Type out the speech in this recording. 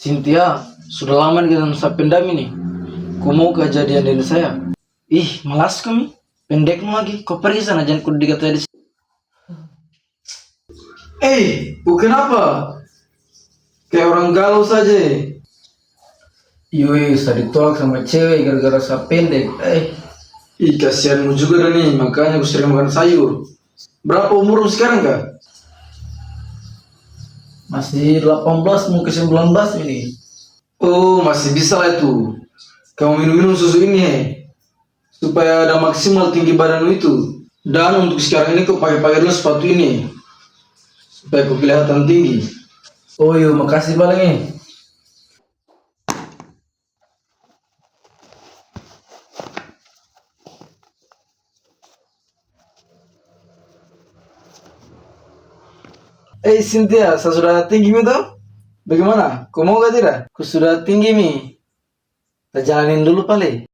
Cynthia, sudah lama kita nusa pendam ini. Kau mau kejadian dengan saya? Ih, malas kami. Pendek lagi. Kau pergi sana, jangan kudu dikata di sini. Kenapa? Kayak orang galau saja. Yoi, usah ditolak sama cewek gara-gara saya pendek. Kasihanmu juga dah nih, makanya aku sering makan sayur. Berapa umurmu sekarang, Kak? Masih 18 mau ke 19 ini. Oh, masih bisa lah itu. Kamu minum-minum susu ini, supaya ada maksimal tinggi badanmu itu. Dan untuk sekarang ini kau pakai dulu sepatu ini, supaya kau kelihatan tinggi. Oh iya, makasih paling. Cynthia, saya sudah tinggi mi toh? Bagaimana? Kau mau gak tidak? Kau sudah tinggi mi. Kita jalanin dulu paling.